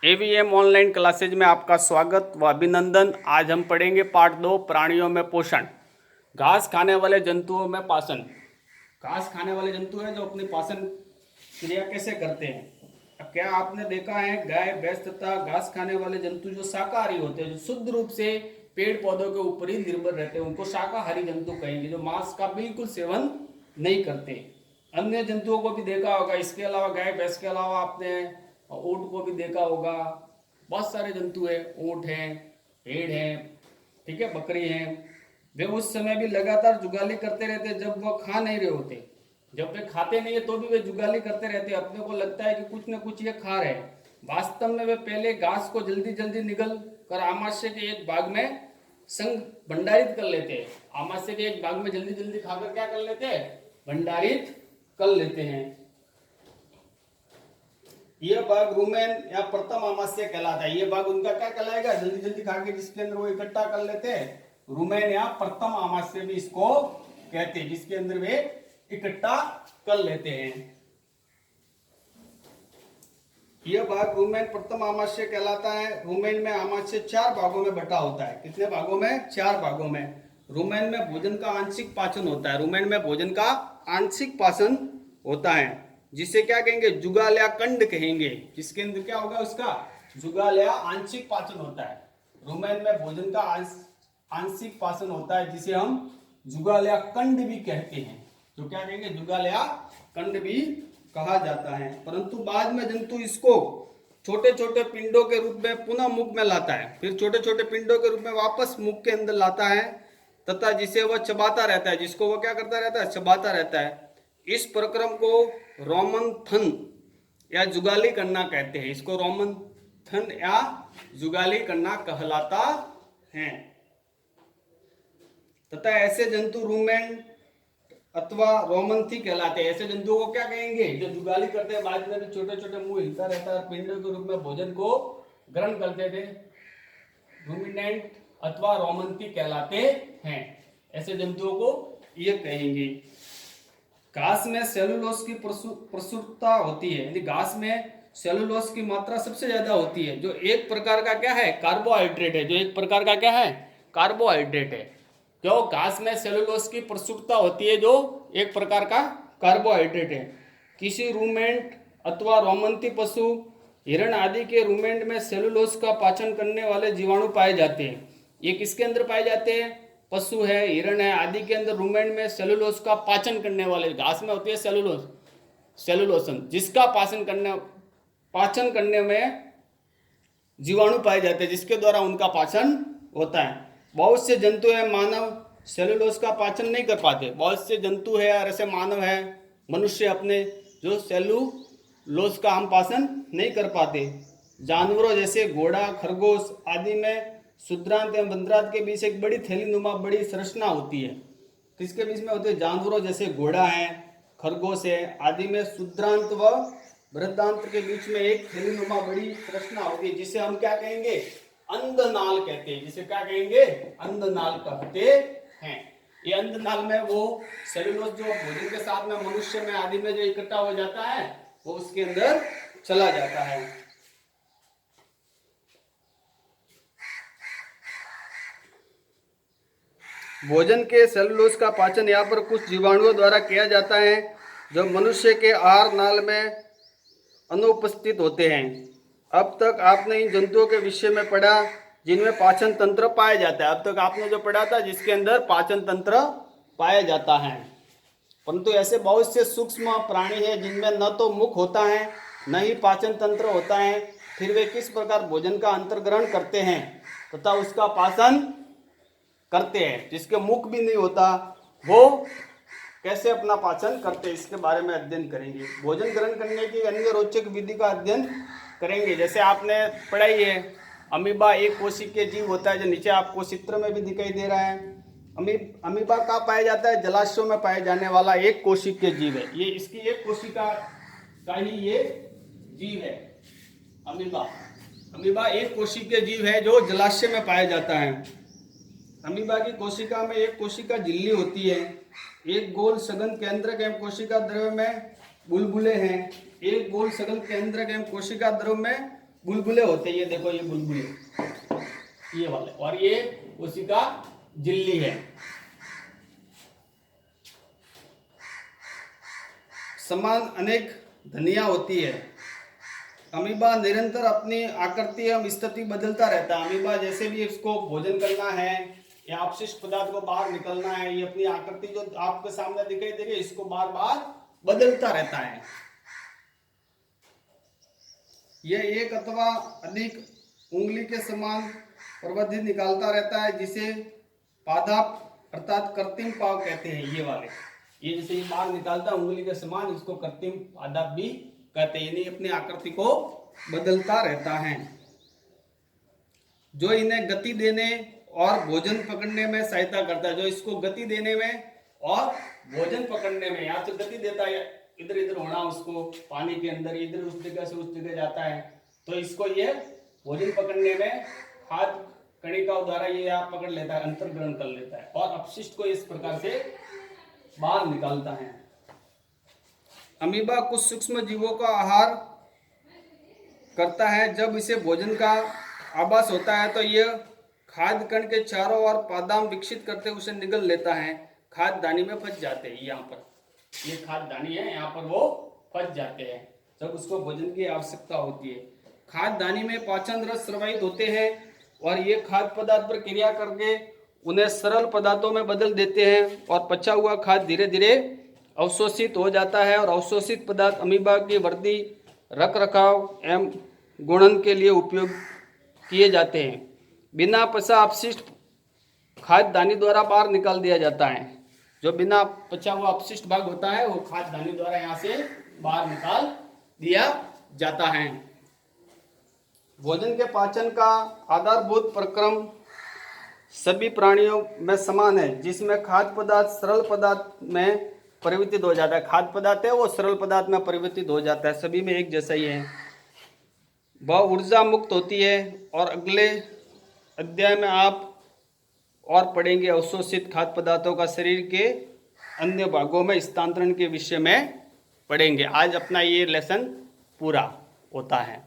AVM online classes में आपका स्वागत व अभिनंदन। आज हम पढ़ेंगे पार्ट 2 प्राणियों में पोषण। घास खाने वाले जंतुओं में पाचन। घास खाने वाले जंतु हैं जो अपनी पाचन क्रिया कैसे करते हैं। अब क्या आपने देखा है, गाय भैंस तथा घास खाने वाले जंतु जो शाकाहारी होते हैं, जो शुद्ध रूप से पेड़ पौधों के ऊपर ही निर्भर रहते हैं, उनको शाकाहारी जंतु कहेंगे, जो मांस का बिल्कुल सेवन नहीं करते। अन्य जंतुओं को भी देखा होगा, इसके अलावा गाय भैंस के अलावा आपने ऊंट को भी देखा होगा। बहुत सारे जंतु हैं, ऊंट हैं, भेड़ हैं, ठीक है, बकरी हैं। वे उस समय भी लगातार जुगाली करते रहते हैं जब वह खा नहीं रहे होते। जब वे खाते नहीं है तो भी वे जुगाली करते रहते हैं। अपने को लगता है कि कुछ न कुछ ये खा रहे हैं, वास्तव में वे पहले घास को जल्दी जल्दी निगल कर आमाशय के एक भाग में संग भंडारित कर लेते हैं। आमाशय के एक भाग में जल्दी जल्दी खाकर क्या कर लेते हैं, भंडारित कर लेते हैं। यह भाग रुमेन या प्रथम आमाशय कहलाता है। यह भाग उनका क्या कहलाएगा, जल्दी जल्दी खा के जिसके अंदर वो इकट्ठा कर लेते हैं, रुमेन या प्रथम आमाशय भी इसको कहते हैं, जिसके अंदर वे इकट्ठा कर लेते हैं। यह भाग रुमेन प्रथम आमाशय कहलाता है। रुमेन में आमाशय 4 भागों में बटा होता है। कितने भागों में, 4 भागों में। रुमेन में भोजन का आंशिक पाचन होता है। रुमेन में भोजन का आंशिक पाचन होता है, जिसे क्या कहेंगे, जुगाल या कंड कहेंगे। जिसके अंदर क्या होगा, उसका जुगाल या आंशिक पाचन होता है। रुमेन में भोजन का आंशिक पाचन होता है, जिसे हम जुगाल या कंड भी कहते हैं। तो क्या कहेंगे, जुगाल या कंड भी कहा जाता है। परंतु बाद में जंतु इसको छोटे छोटे पिंडों के रूप में पुनः मुख में लाता है, फिर छोटे छोटे पिंडों के रूप में वापस मुख के अंदर लाता है, तथा जिसे वह चबाता रहता है, जिसको वह क्या करता रहता है, चबाता रहता है। इस प्रक्रम को रोमन थन या जुगाली करना कहते हैं। इसको रोमन थन या जुगाली करना कहलाता है। तथा ऐसे जंतु रूमेन अथवा रोमंथी कहलाते हैं। ऐसे जंतुओं को क्या कहेंगे, जो जुगाली करते हैं, बाद में भी छोटे छोटे मुंह हिलता रहता है, पिंडों के रूप में भोजन को ग्रहण करते थे, रूमिनेंट अथवा रोमंथी कहलाते हैं। ऐसे जंतुओं को ये कहेंगे। घास में सेलुलोज की प्रचुरता होती है, यानी घास में सेलुलोज की मात्रा सबसे ज्यादा होती है, जो एक प्रकार का क्या है, कार्बोहाइड्रेट है। जो एक प्रकार का क्या है, कार्बोहाइड्रेट है। जो घास में सेलुलोज की प्रचुरता होती है, जो एक प्रकार का कार्बोहाइड्रेट है। किसी रूमेंट अथवा रोमंथी पशु, हिरण आदि के रूमेंट में सेलुलोज का पाचन करने वाले जीवाणु पाए जाते हैं। ये किसके अंदर पाए जाते हैं, पशु है, हिरण है आदि के अंदर रूमेंट में सेलुलोज का पाचन करने वाले, घास में होती है सेलुलोसन, जिसका पाचन करने में जीवाणु पाए जाते हैं, जिसके द्वारा उनका पाचन होता है। बहुत से जंतु है, मानव सेलुलोज का पाचन नहीं कर पाते। बहुत से जंतु है और ऐसे मानव है, मनुष्य अपने, जो सेलुलोज का हम पाचन नहीं कर पाते। जानवरों जैसे घोड़ा, खरगोश आदि में शुद्रांत एवं बंद्रांत के बीच एक बड़ी थैली नुमा बड़ी संरचना होती है। किसके बीच में होती है, जानवरों जैसे घोड़ा है, खरगोश है आदि में शुद्रांत व बृहदांत के बीच में एक थैली नुमा बड़ी संरचना होती है, जिसे हम क्या कहेंगे, अंधनाल कहते हैं। जिसे क्या कहेंगे, अंधनाल कहते हैं। ये अंधनाल में वो सेलुलोज जो भोजन के साथ में मनुष्य में आदि में जो इकट्ठा हो जाता है, वो उसके अंदर चला जाता है। भोजन के सेलुलोज का पाचन यहाँ पर कुछ जीवाणुओं द्वारा किया जाता है, जो मनुष्य के आहार नाल में अनुपस्थित होते हैं। अब तक आपने इन जंतुओं के विषय में पढ़ा जिनमें पाचन तंत्र पाया जाता है। अब तक आपने जो पढ़ा था, जिसके अंदर पाचन तंत्र पाया जाता है। परंतु ऐसे बहुत से सूक्ष्म प्राणी हैं जिनमें न तो मुख होता है, न ही पाचन तंत्र होता है। फिर वे किस प्रकार भोजन का अंतर्ग्रहण करते हैं तथा उसका पाचन करते हैं। जिसके मुख भी नहीं होता, वो कैसे अपना पाचन करते हैं, इसके बारे में अध्ययन करेंगे। भोजन ग्रहण करने की अन्य रोचक विधि का अध्ययन करेंगे। जैसे आपने पढ़ाई है, अमीबा एक कोशिकीय जीव होता है, जो नीचे आपको चित्र में भी दिखाई दे रहा है। अमीबा कहाँ पाया जाता है, जलाशयों में पाए जाने वाला एक कोशिकीय जीव है। ये इसकी एक कोशिका का ही ये जीव है, अमीबा एक कोशिकीय जीव है जो जलाशय में पाया जाता है। अमीबा की कोशिका में एक कोशिका झिल्ली होती है। एक गोल सघन केंद्रक एवं कोशिका द्रव्य में बुलबुले हैं। एक गोल सघन केंद्रक एवं कोशिका द्रव्य में बुलबुले होते हैं, ये देखो ये बुलबुले, ये वाले, और ये उसी का झिल्ली है। समान अनेक धनिया होती है। अमीबा निरंतर अपनी आकृति एवं स्थिति बदलता रहता है। अमीबा जैसे भी इसको भोजन करना है या अपशिष्ट पदार्थ को बाहर निकलना है, ये अपनी आकृति जो आपके सामने दिखाई दे रही है इसको बार बार बदलता रहता है। यह एक अथवा अधिक उंगली के समान प्रवृत्ति निकालता रहता है, जिसे पादाप अर्थात कृत्रिम पाव कहते हैं। ये वाले, ये जैसे ये बाहर निकालता है उंगली के समान, इसको कृत्रिम पादाप भी कहते हैं। इन्हें अपनी आकृति को बदलता रहता है, जो इन्हें गति देने और भोजन पकड़ने में सहायता करता है। जो इसको गति देने में और भोजन पकड़ने में, या तो गति देता है, इधर इधर होना उसको पानी के अंदर, इधर उस जगह से उस जगह जाता है, तो इसको ये भोजन पकड़ने में हाथ कणिकाओं द्वारा ये आप पकड़ लेता है, अंतर ग्रहण कर लेता है और अपशिष्ट को इस प्रकार से बाहर निकालता है। अमीबा कुछ सूक्ष्म जीवों का आहार करता है। जब इसे भोजन का आभास होता है तो यह खाद्य कण के चारों ओर पादाम विकसित करते उसे निगल लेता है। खाद्य दानी में फंस जाते हैं। यहाँ पर ये खाद्य दानी है, यहाँ पर वो फंस जाते हैं जब उसको भोजन की आवश्यकता होती है। खाद्य दानी में पाचन रस स्रावित होते हैं और ये खाद्य पदार्थ पर क्रिया करके उन्हें सरल पदार्थों में बदल देते हैं और पचा हुआ खाद्य धीरे धीरे अवशोषित हो जाता है और अवशोषित पदार्थ अमीबा की वृद्धि, रख रखाव एवं गुणन के लिए उपयोग किए जाते हैं। बिना पचा अपशिष्ट खाद्य दानी द्वारा बाहर निकाल दिया जाता है। जो बिना पचा हुआ अपशिष्ट भाग होता है वो खाद्य दानी द्वारा यहाँ से बाहर निकाल दिया जाता है। भोजन के पाचन का आधारभूत प्रक्रम सभी प्राणियों में समान है, जिसमें खाद्य पदार्थ सरल पदार्थ में परिवर्तित हो जाता है। खाद्य पदार्थ है वो सरल पदार्थ में परिवर्तित हो जाता है, सभी में एक जैसा ही है। वह ऊर्जा मुक्त होती है और अगले अध्याय में आप और पढ़ेंगे अवशोषित खाद्य पदार्थों का शरीर के अन्य भागों में स्थानांतरण के विषय में पढ़ेंगे। आज अपना ये लेसन पूरा होता है।